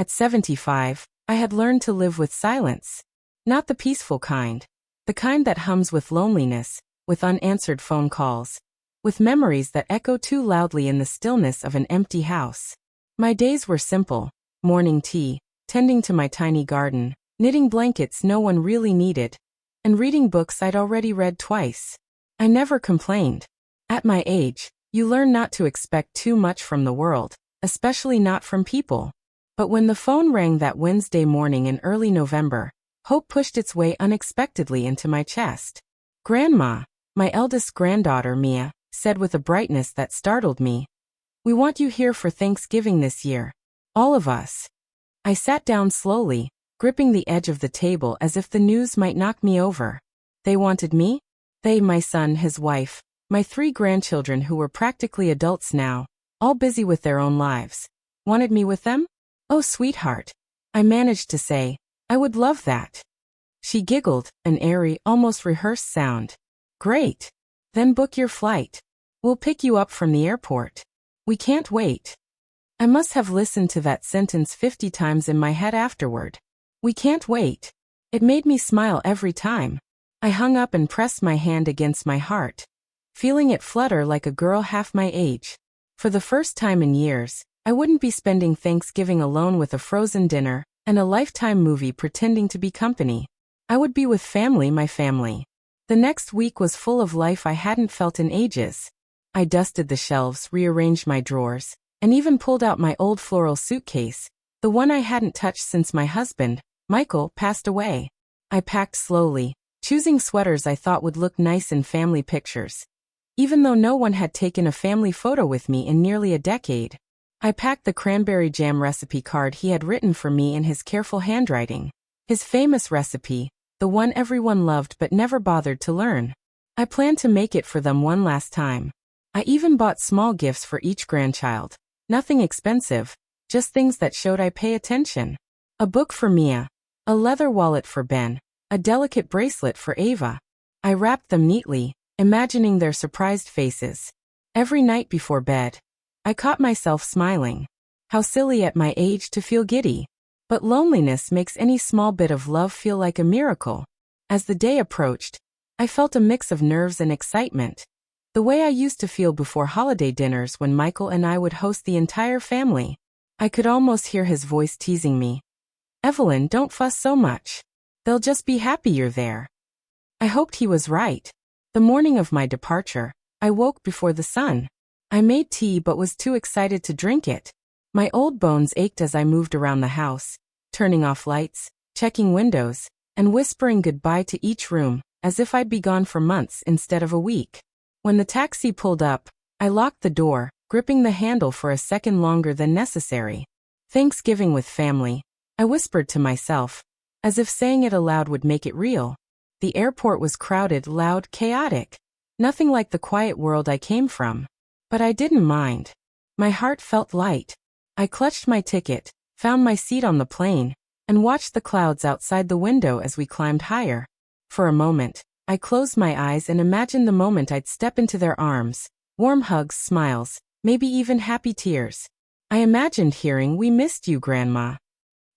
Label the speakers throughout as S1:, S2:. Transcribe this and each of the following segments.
S1: At 75, I had learned to live with silence. Not the peaceful kind. The kind that hums with loneliness, with unanswered phone calls, with memories that echo too loudly in the stillness of an empty house. My days were simple: morning tea, tending to my tiny garden, knitting blankets no one really needed, and reading books I'd already read twice. I never complained. At my age, you learn not to expect too much from the world, especially not from people. But when the phone rang that Wednesday morning in early November, hope pushed its way unexpectedly into my chest. "Grandma," my eldest granddaughter Mia said with a brightness that startled me, "we want you here for Thanksgiving this year. All of us." I sat down slowly, gripping the edge of the table as if the news might knock me over. They wanted me? They, my son, his wife, my 3 grandchildren who were practically adults now, all busy with their own lives, wanted me with them? "Oh, sweetheart," I managed to say, "I would love that." She giggled, an airy, almost rehearsed sound. "Great. Then book your flight. We'll pick you up from the airport. We can't wait." I must have listened to that sentence 50 times in my head afterward. "We can't wait." It made me smile every time. I hung up and pressed my hand against my heart, feeling it flutter like a girl half my age. For the first time in years, I wouldn't be spending Thanksgiving alone with a frozen dinner and a Lifetime movie pretending to be company. I would be with family, my family. The next week was full of life I hadn't felt in ages. I dusted the shelves, rearranged my drawers, and even pulled out my old floral suitcase, the one I hadn't touched since my husband, Michael, passed away. I packed slowly, choosing sweaters I thought would look nice in family pictures. Even though no one had taken a family photo with me in nearly a decade, I packed the cranberry jam recipe card he had written for me in his careful handwriting. His famous recipe, the one everyone loved but never bothered to learn. I planned to make it for them one last time. I even bought small gifts for each grandchild. Nothing expensive, just things that showed I pay attention. A book for Mia, a leather wallet for Ben, a delicate bracelet for Ava. I wrapped them neatly, imagining their surprised faces. Every night before bed, I caught myself smiling. How silly at my age to feel giddy. But loneliness makes any small bit of love feel like a miracle. As the day approached, I felt a mix of nerves and excitement. The way I used to feel before holiday dinners when Michael and I would host the entire family. I could almost hear his voice teasing me. "Evelyn, don't fuss so much. They'll just be happy you're there." I hoped he was right. The morning of my departure, I woke before the sun. I made tea but was too excited to drink it. My old bones ached as I moved around the house, turning off lights, checking windows, and whispering goodbye to each room, as if I'd be gone for months instead of a week. When the taxi pulled up, I locked the door, gripping the handle for a second longer than necessary. "Thanksgiving with family," I whispered to myself, as if saying it aloud would make it real. The airport was crowded, loud, chaotic. Nothing like the quiet world I came from. But I didn't mind. My heart felt light. I clutched my ticket, found my seat on the plane, and watched the clouds outside the window as we climbed higher. For a moment, I closed my eyes and imagined the moment I'd step into their arms. Warm hugs, smiles, maybe even happy tears. I imagined hearing, "We missed you, Grandma."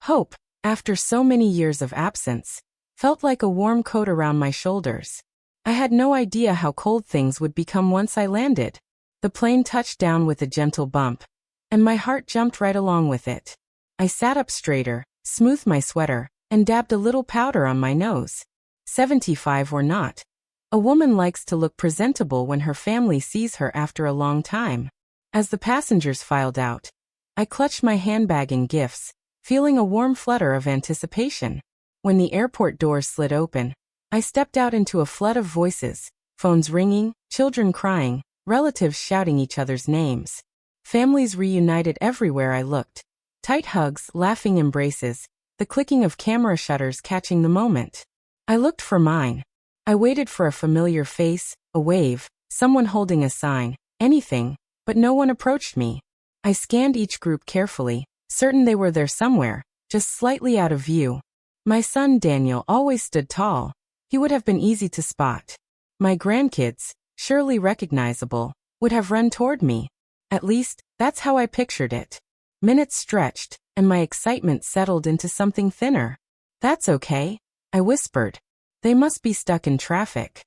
S1: Hope, after so many years of absence, felt like a warm coat around my shoulders. I had no idea how cold things would become once I landed. The plane touched down with a gentle bump, and my heart jumped right along with it. I sat up straighter, smoothed my sweater, and dabbed a little powder on my nose. 75 or not, a woman likes to look presentable when her family sees her after a long time. As the passengers filed out, I clutched my handbag and gifts, feeling a warm flutter of anticipation. When the airport doors slid open, I stepped out into a flood of voices, phones ringing, children crying, relatives shouting each other's names. Families reunited everywhere I looked. Tight hugs, laughing embraces, the clicking of camera shutters catching the moment. I looked for mine. I waited for a familiar face, a wave, someone holding a sign, anything, but no one approached me. I scanned each group carefully, certain they were there somewhere, just slightly out of view. My son Daniel always stood tall. He would have been easy to spot. My grandkids, surely recognizable, would have run toward me. At least, that's how I pictured it. Minutes stretched, and my excitement settled into something thinner. "That's okay," I whispered. "They must be stuck in traffic."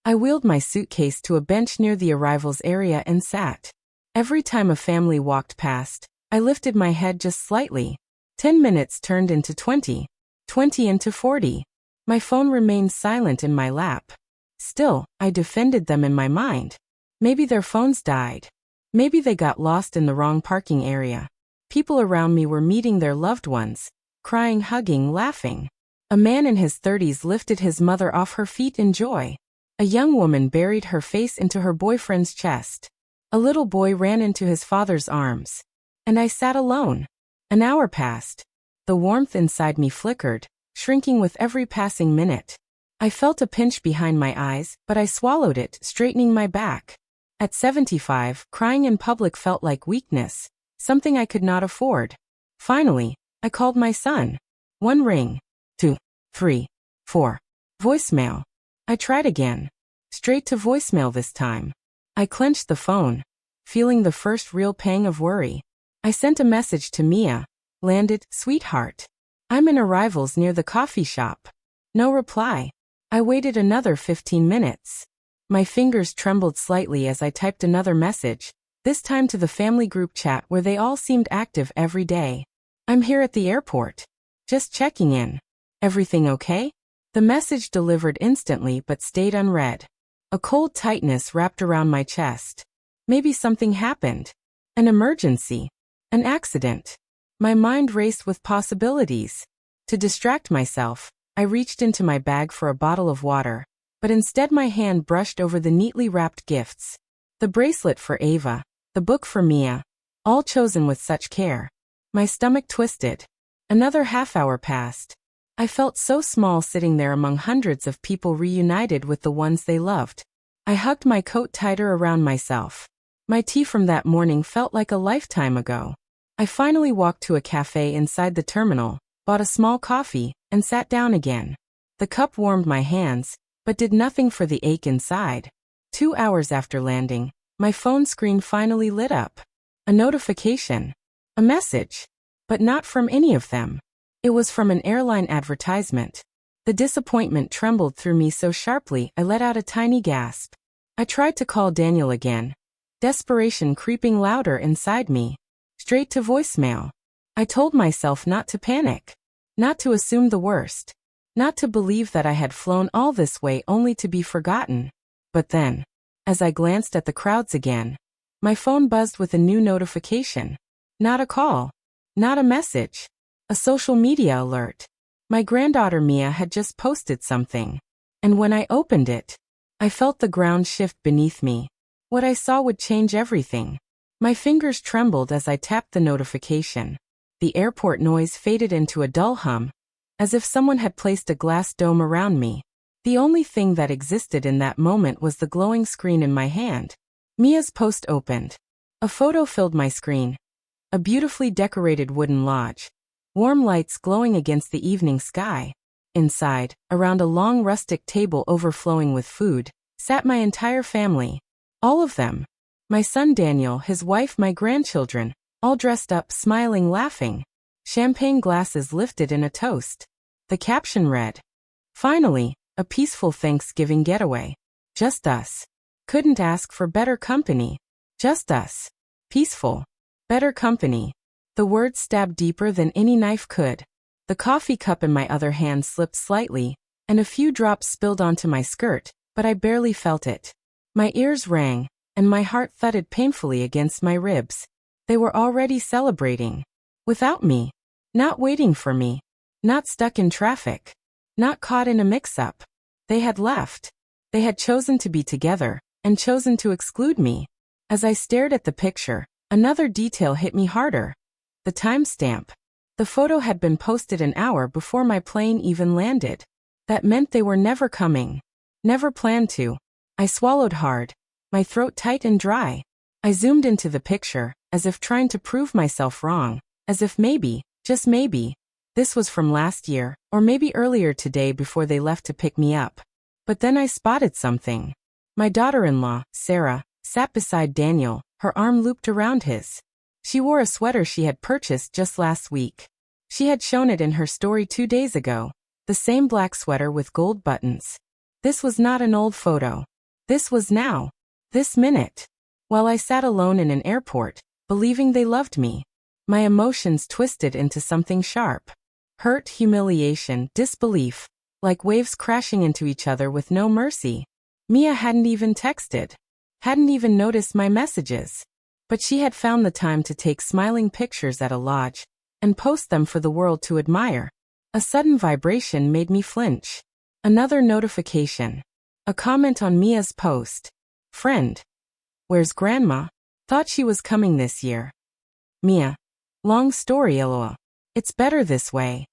S1: I wheeled my suitcase to a bench near the arrivals area and sat. Every time a family walked past, I lifted my head just slightly. 10 minutes turned into 20, 20 into 40. My phone remained silent in my lap. Still, I defended them in my mind. Maybe their phones died. Maybe they got lost in the wrong parking area. People around me were meeting their loved ones, crying, hugging, laughing. A man in his 30s lifted his mother off her feet in joy. A young woman buried her face into her boyfriend's chest. A little boy ran into his father's arms. And I sat alone. An hour passed. The warmth inside me flickered, shrinking with every passing minute. I felt a pinch behind my eyes, but I swallowed it, straightening my back. At 75, crying in public felt like weakness, something I could not afford. Finally, I called my son. 1 ring. 2, 3, 4. Voicemail. I tried again. Straight to voicemail this time. I clenched the phone, feeling the first real pang of worry. I sent a message to Mia. Landed, "Sweetheart. I'm in arrivals near the coffee shop." No reply. I waited another 15 minutes. My fingers trembled slightly as I typed another message, this time to the family group chat where they all seemed active every day. "I'm here at the airport. Just checking in. Everything okay?" The message delivered instantly but stayed unread. A cold tightness wrapped around my chest. Maybe something happened. An emergency. An accident. My mind raced with possibilities. To distract myself, I reached into my bag for a bottle of water, but instead my hand brushed over the neatly wrapped gifts. The bracelet for Ava, the book for Mia, all chosen with such care. My stomach twisted. Another half-hour passed. I felt so small sitting there among hundreds of people reunited with the ones they loved. I hugged my coat tighter around myself. My tea from that morning felt like a lifetime ago. I finally walked to a cafe inside the terminal, bought a small coffee, and sat down again. The cup warmed my hands, but did nothing for the ache inside. 2 hours after landing, my phone screen finally lit up. A notification. A message. But not from any of them. It was from an airline advertisement. The disappointment trembled through me so sharply I let out a tiny gasp. I tried to call Daniel again. Desperation creeping louder inside me. Straight to voicemail. I told myself not to panic. Not to assume the worst. Not to believe that I had flown all this way only to be forgotten. But then, as I glanced at the crowds again, my phone buzzed with a new notification. Not a call. Not a message. A social media alert. My granddaughter Mia had just posted something. And when I opened it, I felt the ground shift beneath me. What I saw would change everything. My fingers trembled as I tapped the notification. The airport noise faded into a dull hum, as if someone had placed a glass dome around me. The only thing that existed in that moment was the glowing screen in my hand. Mia's post opened. A photo filled my screen. A beautifully decorated wooden lodge. Warm lights glowing against the evening sky. Inside, around a long rustic table overflowing with food, sat my entire family. All of them. My son Daniel, his wife, my grandchildren, all dressed up, smiling, laughing. Champagne glasses lifted in a toast. The caption read, "Finally, a peaceful Thanksgiving getaway. Just us. Couldn't ask for better company. Just us. Peaceful. Better company." The words stabbed deeper than any knife could. The coffee cup in my other hand slipped slightly, and a few drops spilled onto my skirt, but I barely felt it. My ears rang, and my heart thudded painfully against my ribs. They were already celebrating. Without me. Not waiting for me. Not stuck in traffic. Not caught in a mix-up. They had left. They had chosen to be together, and chosen to exclude me. As I stared at the picture, another detail hit me harder. The timestamp. The photo had been posted an hour before my plane even landed. That meant they were never coming. Never planned to. I swallowed hard. My throat tight and dry. I zoomed into the picture, as if trying to prove myself wrong, as if maybe, just maybe, this was from last year, or maybe earlier today before they left to pick me up. But then I spotted something. My daughter-in-law, Sarah, sat beside Daniel, her arm looped around his. She wore a sweater she had purchased just last week. She had shown it in her story 2 days ago, the same black sweater with gold buttons. This was not an old photo. This was now. This minute. While I sat alone in an airport, believing they loved me, my emotions twisted into something sharp. Hurt, humiliation, disbelief, like waves crashing into each other with no mercy. Mia hadn't even texted. Hadn't even noticed my messages. But she had found the time to take smiling pictures at a lodge and post them for the world to admire. A sudden vibration made me flinch. Another notification. A comment on Mia's post. Friend. Where's Grandma? Thought she was coming this year. Mia. Long story, lol. It's better this way.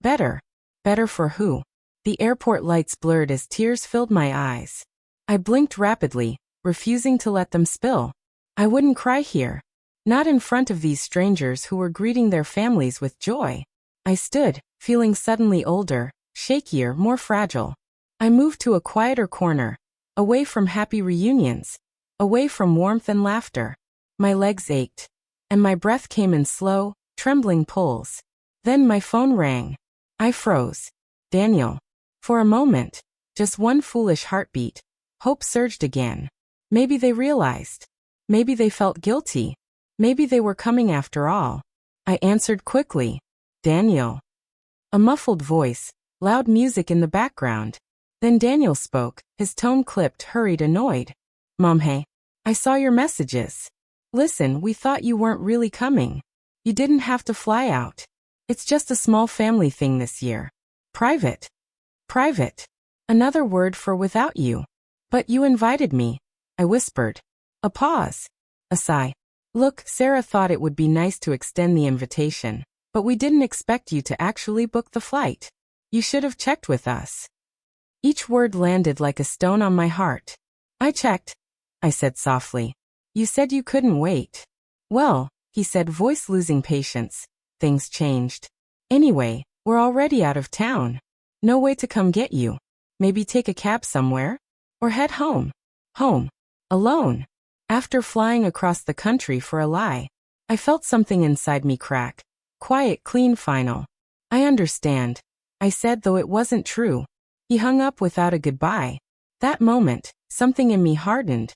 S1: Better. Better for who? The airport lights blurred as tears filled my eyes. I blinked rapidly, refusing to let them spill. I wouldn't cry here. Not in front of these strangers who were greeting their families with joy. I stood, feeling suddenly older, shakier, more fragile. I moved to a quieter corner, away from happy reunions, away from warmth and laughter. My legs ached, and my breath came in slow, trembling pulls. Then my phone rang. I froze. Daniel. For a moment, just one foolish heartbeat, hope surged again. Maybe they realized. Maybe they felt guilty. Maybe they were coming after all. I answered quickly. Daniel. A muffled voice, loud music in the background. Then Daniel spoke, his tone clipped, hurried, annoyed. Mom, hey. I saw your messages. Listen, we thought you weren't really coming. You didn't have to fly out. It's just a small family thing this year. Private. Private. Another word for without you. But you invited me, I whispered. A pause. A sigh. Look, Sarah thought it would be nice to extend the invitation, but we didn't expect you to actually book the flight. You should have checked with us. Each word landed like a stone on my heart. I checked, I said softly. You said you couldn't wait. Well, he said, voice losing patience. Things changed. Anyway, we're already out of town. No way to come get you. Maybe take a cab somewhere? Or head home. Home. Alone. After flying across the country for a lie, I felt something inside me crack. Quiet, clean, final. I understand, I said, though it wasn't true. He hung up without a goodbye. That moment, something in me hardened.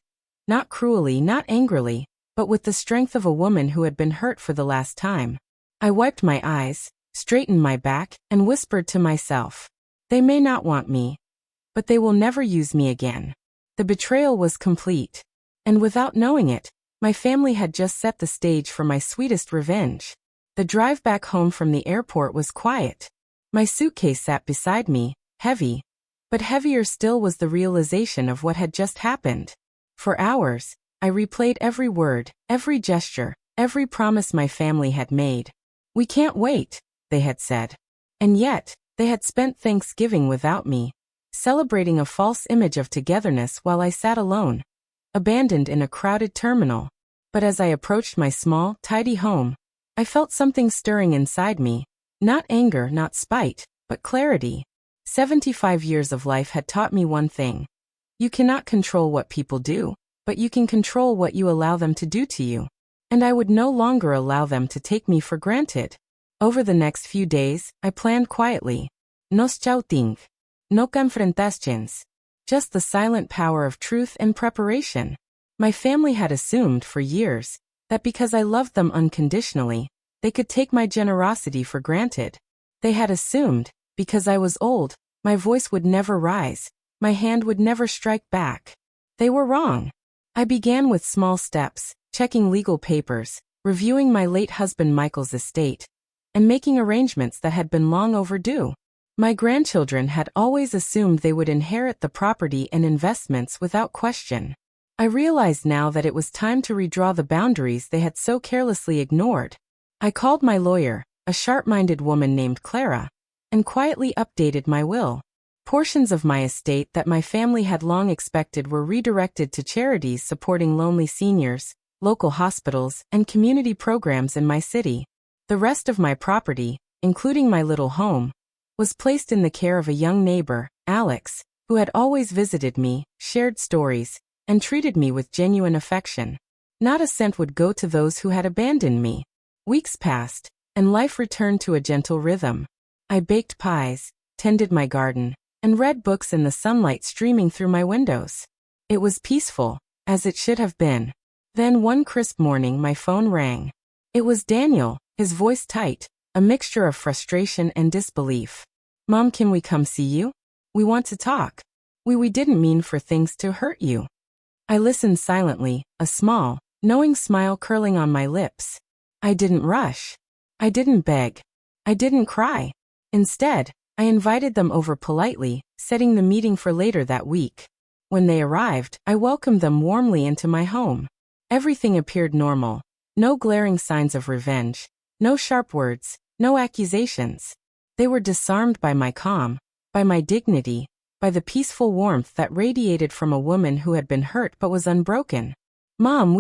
S1: Not cruelly, not angrily, but with the strength of a woman who had been hurt for the last time. I wiped my eyes, straightened my back, and whispered to myself. They may not want me, but they will never use me again. The betrayal was complete. And without knowing it, my family had just set the stage for my sweetest revenge. The drive back home from the airport was quiet. My suitcase sat beside me, heavy. But heavier still was the realization of what had just happened. For hours, I replayed every word, every gesture, every promise my family had made. We can't wait, they had said. And yet, they had spent Thanksgiving without me, celebrating a false image of togetherness while I sat alone, abandoned in a crowded terminal. But as I approached my small, tidy home, I felt something stirring inside me. Not anger, not spite, but clarity. 75 years of life had taught me one thing. You cannot control what people do, but you can control what you allow them to do to you. And I would no longer allow them to take me for granted. Over the next few days, I planned quietly. No shouting. No confrontations. Just the silent power of truth and preparation. My family had assumed for years that because I loved them unconditionally, they could take my generosity for granted. They had assumed, because I was old, my voice would never rise, my hand would never strike back. They were wrong. I began with small steps, checking legal papers, reviewing my late husband Michael's estate, and making arrangements that had been long overdue. My grandchildren had always assumed they would inherit the property and investments without question. I realized now that it was time to redraw the boundaries they had so carelessly ignored. I called my lawyer, a sharp-minded woman named Clara, and quietly updated my will. Portions of my estate that my family had long expected were redirected to charities supporting lonely seniors, local hospitals, and community programs in my city. The rest of my property, including my little home, was placed in the care of a young neighbor, Alex, who had always visited me, shared stories, and treated me with genuine affection. Not a cent would go to those who had abandoned me. Weeks passed, and life returned to a gentle rhythm. I baked pies, tended my garden, and read books in the sunlight streaming through my windows. It was peaceful, as it should have been. Then one crisp morning my phone rang. It was Daniel, his voice tight, a mixture of frustration and disbelief. "Mom, can we come see you? We want to talk. We didn't mean for things to hurt you." I listened silently, a small, knowing smile curling on my lips. I didn't rush. I didn't beg. I didn't cry. Instead, I invited them over politely, setting the meeting for later that week. When they arrived, I welcomed them warmly into my home. Everything appeared normal. No glaring signs of revenge. No sharp words. No accusations. They were disarmed by my calm, by my dignity, by the peaceful warmth that radiated from a woman who had been hurt but was unbroken. "Mom,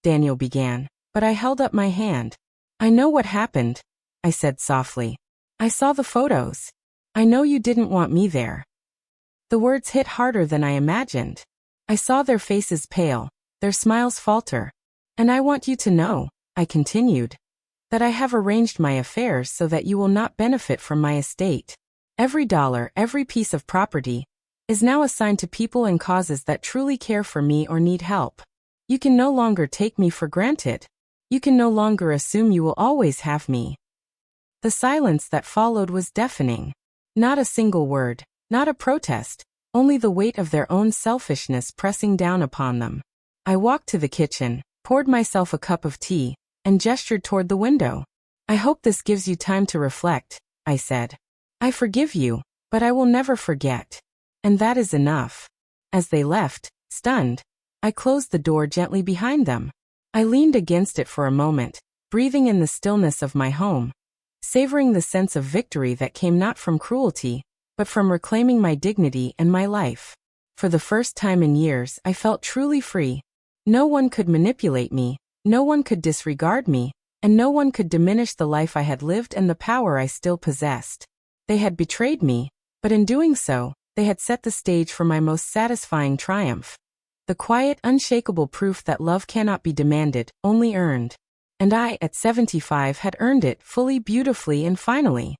S1: Daniel began, but I held up my hand. "I know what happened," I said softly. "I saw the photos. I know you didn't want me there." The words hit harder than I imagined. I saw their faces pale, their smiles falter. "And I want you to know," I continued, "that I have arranged my affairs so that you will not benefit from my estate. Every dollar, every piece of property, is now assigned to people and causes that truly care for me or need help. You can no longer take me for granted. You can no longer assume you will always have me." The silence that followed was deafening. Not a single word, not a protest, only the weight of their own selfishness pressing down upon them. I walked to the kitchen, poured myself a cup of tea, and gestured toward the window. "I hope this gives you time to reflect," I said. "I forgive you, but I will never forget. And that is enough." As they left, stunned, I closed the door gently behind them. I leaned against it for a moment, breathing in the stillness of my home, savoring the sense of victory that came not from cruelty, but from reclaiming my dignity and my life. For the first time in years, I felt truly free. No one could manipulate me, no one could disregard me, and no one could diminish the life I had lived and the power I still possessed. They had betrayed me, but in doing so, they had set the stage for my most satisfying triumph. The quiet, unshakable proof that love cannot be demanded, only earned. And I, at 75, had earned it fully, beautifully, and finally.